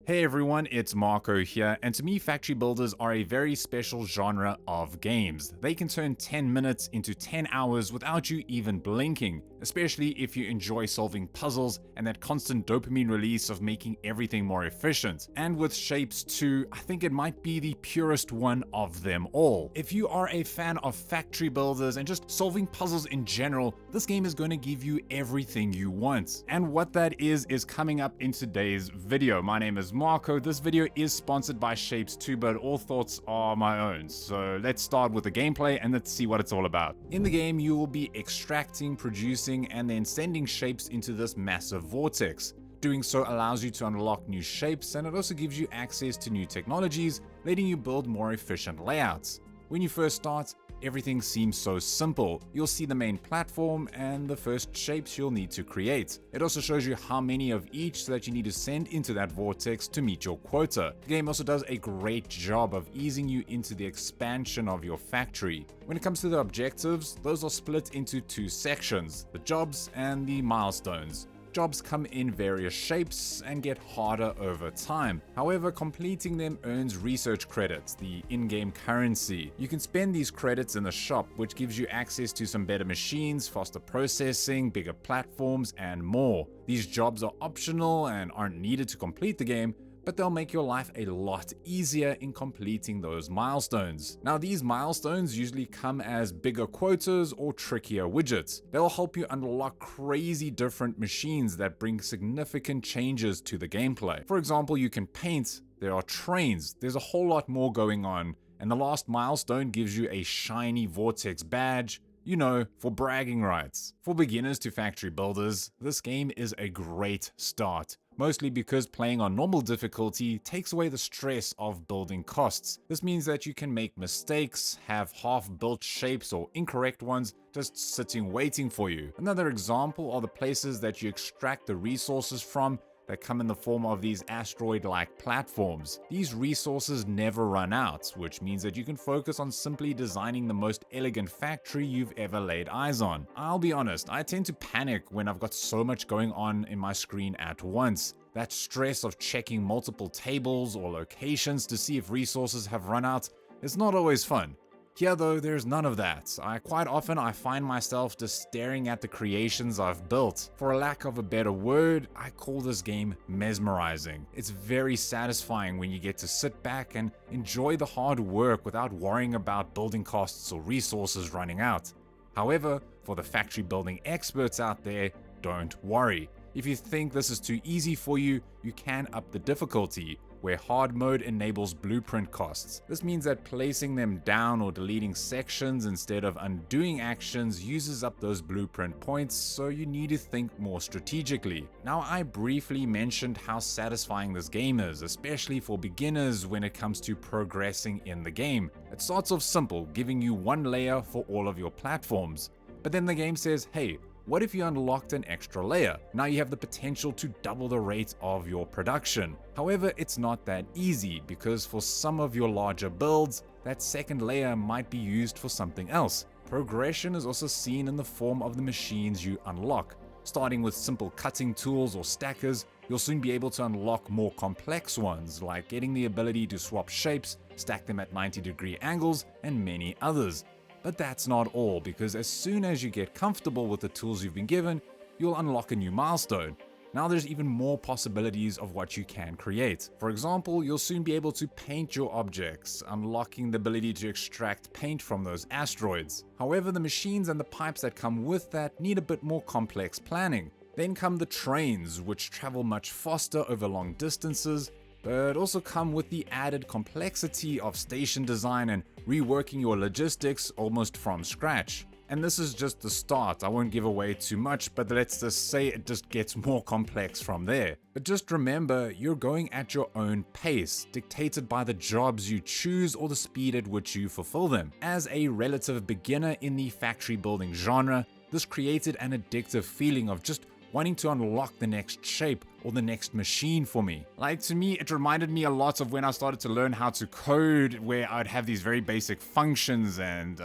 Hey everyone, it's Marco here, and to me factory builders are a very special genre of games. They can turn 10 minutes into 10 hours without you even blinking, especially if you enjoy solving puzzles and that constant dopamine release of making everything more efficient. And with Shapez 2, I think it might be the purest one of them all. If you are a fan of factory builders and just solving puzzles in general, this game is going to give you everything you want. And what that is coming up in today's video. My name is Marco. This video is sponsored by Shapez 2, but all thoughts are my own. So let's start with the gameplay and let's see what it's all about. In the game, you will be extracting, producing, and then sending shapes into this massive vortex. Doing so allows you to unlock new shapes, and it also gives you access to new technologies, letting you build more efficient layouts. When you first start, everything seems so simple. You'll see the main platform and the first shapes you'll need to create. It also shows you how many of each that you need to send into that vortex to meet your quota. The game also does a great job of easing you into the expansion of your factory. When it comes to the objectives, those are split into two sections, the jobs and the milestones. Jobs come in various shapes and get harder over time. However, completing them earns research credits, the in-game currency. You can spend these credits in the shop, which gives you access to some better machines, faster processing, bigger platforms, and more. These jobs are optional and aren't needed to complete the game, but they'll make your life a lot easier in completing those milestones. Now, these milestones usually come as bigger quotas or trickier widgets. They'll help you unlock crazy different machines that bring significant changes to the gameplay. For example, you can paint, there are trains, there's a whole lot more going on, and the last milestone gives you a shiny vortex badge, you know, for bragging rights. For beginners to factory builders, this game is a great start. Mostly because playing on normal difficulty takes away the stress of building costs. This means that you can make mistakes, have half-built shapes or incorrect ones just sitting waiting for you. Another example are the places that you extract the resources from that come in the form of these asteroid-like platforms. These resources never run out, which means that you can focus on simply designing the most elegant factory you've ever laid eyes on. I'll be honest, I tend to panic when I've got so much going on in my screen at once. That stress of checking multiple tables or locations to see if resources have run out is not always fun. Here though, there's none of that. Quite often I find myself just staring at the creations I've built. For a lack of a better word, I call this game mesmerizing. It's very satisfying when you get to sit back and enjoy the hard work without worrying about building costs or resources running out. However, for the factory building experts out there, don't worry. If you think this is too easy for you, you can up the difficulty, where hard mode enables blueprint costs. This means that placing them down or deleting sections instead of undoing actions uses up those blueprint points, so you need to think more strategically. Now, I briefly mentioned how satisfying this game is, especially for beginners when it comes to progressing in the game. It starts off simple, giving you one layer for all of your platforms. But then the game says, hey, what if you unlocked an extra layer? Now you have the potential to double the rate of your production. However, it's not that easy because for some of your larger builds, that second layer might be used for something else. Progression is also seen in the form of the machines you unlock. Starting with simple cutting tools or stackers, you'll soon be able to unlock more complex ones, like getting the ability to swap shapes, stack them at 90-degree angles, and many others. But that's not all, because as soon as you get comfortable with the tools you've been given, you'll unlock a new milestone. Now there's even more possibilities of what you can create. For example, you'll soon be able to paint your objects, unlocking the ability to extract paint from those asteroids. However, the machines and the pipes that come with that need a bit more complex planning. Then come the trains, which travel much faster over long distances, but also come with the added complexity of station design and reworking your logistics almost from scratch. And this is just the start. I won't give away too much, but let's just say it just gets more complex from there. But just remember, you're going at your own pace, dictated by the jobs you choose or the speed at which you fulfill them. As a relative beginner in the factory building genre, this created an addictive feeling of just wanting to unlock the next shape or the next machine for me. Like, to me, it reminded me a lot of when I started to learn how to code, where I'd have these very basic functions and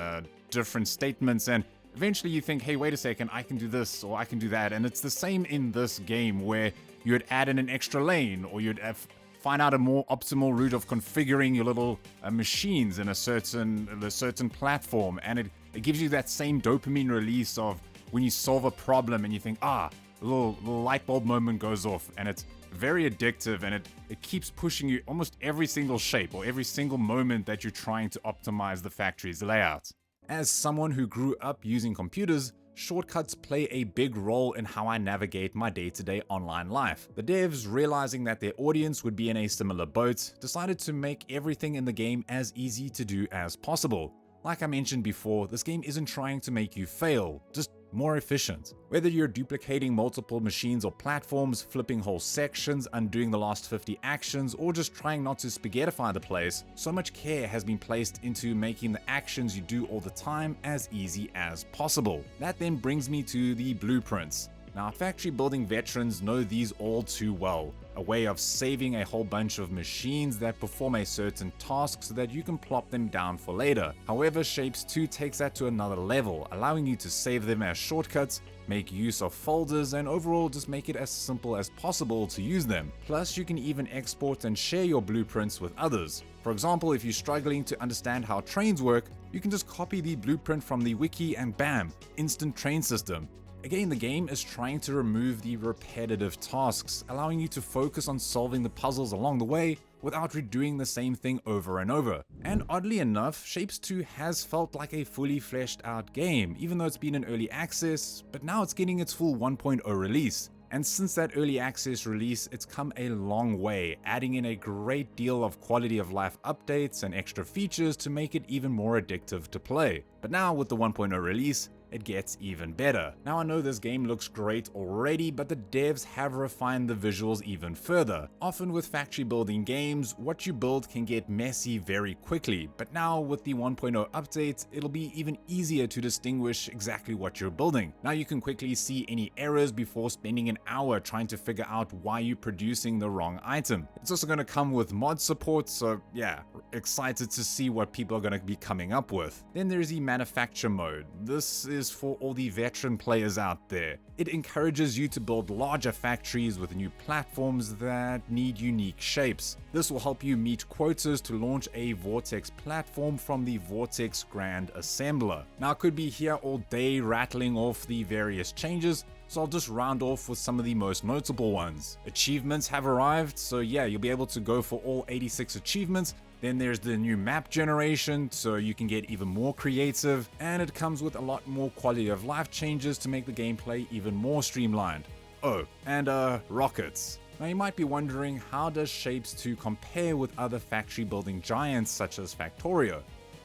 different statements, and eventually you think, hey, wait a second, I can do this or I can do that. And it's the same in this game, where you'd add in an extra lane, or you'd have find out a more optimal route of configuring your little machines in a certain platform, and it gives you that same dopamine release of when you solve a problem and you think, a little light bulb moment goes off, and it's very addictive, and it keeps pushing you almost every single shape or every single moment that you're trying to optimize the factory's layout. As someone who grew up using computers, shortcuts play a big role in how I navigate my day-to-day online life. The devs, realizing that their audience would be in a similar boat, decided to make everything in the game as easy to do as possible. Like I mentioned before, this game isn't trying to make you fail, just more efficient. Whether you're duplicating multiple machines or platforms, flipping whole sections, undoing the last 50 actions, or just trying not to spaghettify the place, so much care has been placed into making the actions you do all the time as easy as possible. That then brings me to the blueprints. Now, factory building veterans know these all too well. A way of saving a whole bunch of machines that perform a certain task so that you can plop them down for later. However, Shapez 2 takes that to another level, allowing you to save them as shortcuts, make use of folders, and overall just make it as simple as possible to use them. Plus, you can even export and share your blueprints with others. For example, if you're struggling to understand how trains work, you can just copy the blueprint from the wiki and bam, instant train system. Again, the game is trying to remove the repetitive tasks, allowing you to focus on solving the puzzles along the way without redoing the same thing over and over. And oddly enough, Shapez 2 has felt like a fully fleshed out game, even though it's been in early access, but now it's getting its full 1.0 release. And since that early access release, it's come a long way, adding in a great deal of quality of life updates and extra features to make it even more addictive to play. But now with the 1.0 release, it gets even better. Now I know this game looks great already, but the devs have refined the visuals even further. Often with factory building games, what you build can get messy very quickly, but now with the 1.0 update, it'll be even easier to distinguish exactly what you're building. Now you can quickly see any errors before spending an hour trying to figure out why you're producing the wrong item. It's also going to come with mod support, so yeah, excited to see what people are going to be coming up with. Then there's the manufacture mode. This is for all the veteran players out there. It encourages you to build larger factories with new platforms that need unique shapes. This will help you meet quotas to launch a Vortex platform from the Vortex Grand Assembler. Now I could be here all day rattling off the various changes, so I'll just round off with some of the most notable ones. Achievements have arrived, so yeah, you'll be able to go for all 86 achievements. Then there's the new map generation, so you can get even more creative, and it comes with a lot more quality of life changes to make the gameplay even more streamlined. Oh, and rockets. Now you might be wondering, how does Shapez 2 compare with other factory building giants such as Factorio?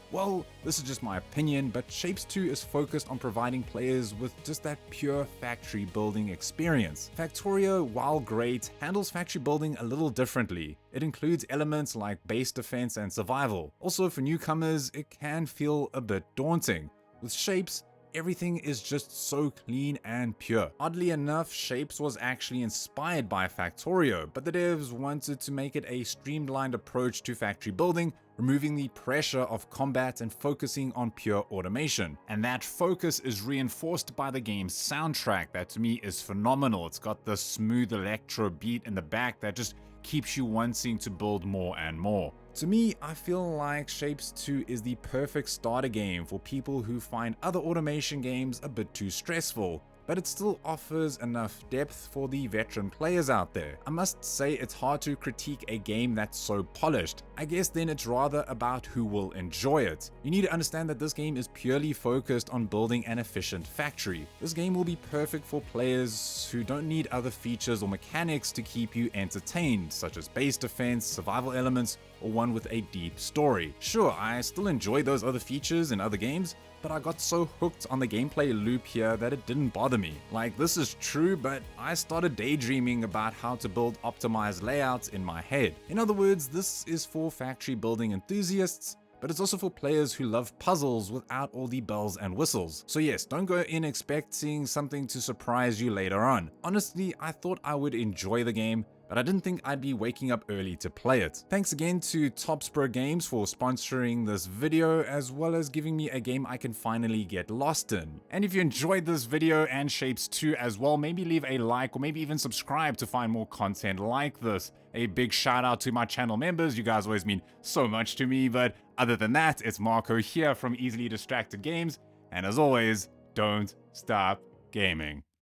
Well, this is just my opinion, but Shapez 2 is focused on providing players with just that pure factory building experience. Factorio, while great, handles factory building a little differently. It includes elements like base defense and survival. Also, for newcomers, it can feel a bit daunting. With Shapez, everything is just so clean and pure. Oddly enough, Shapez was actually inspired by Factorio, but the devs wanted to make it a streamlined approach to factory building, removing the pressure of combat and focusing on pure automation. And that focus is reinforced by the game's soundtrack that to me is phenomenal. It's got the smooth electro beat in the back that just keeps you wanting to build more and more. To me, I feel like Shapez 2 is the perfect starter game for people who find other automation games a bit too stressful, but it still offers enough depth for the veteran players out there. I must say it's hard to critique a game that's so polished. I guess then it's rather about who will enjoy it. You need to understand that this game is purely focused on building an efficient factory. This game will be perfect for players who don't need other features or mechanics to keep you entertained, such as base defense, survival elements, or one with a deep story. Sure, I still enjoy those other features in other games, but I got so hooked on the gameplay loop here that it didn't bother me. Like, this is true, but I started daydreaming about how to build optimized layouts in my head. In other words, this is for factory building enthusiasts, but it's also for players who love puzzles without all the bells and whistles. So yes, don't go in expecting something to surprise you later on. Honestly, I thought I would enjoy the game, but I didn't think I'd be waking up early to play it. Thanks again to Topspro Games for sponsoring this video, as well as giving me a game I can finally get lost in. And if you enjoyed this video and Shapez 2 as well, maybe leave a like or maybe even subscribe to find more content like this. A big shout out to my channel members, you guys always mean so much to me, but other than that, it's Marco here from Easily Distracted Games, and as always, don't stop gaming.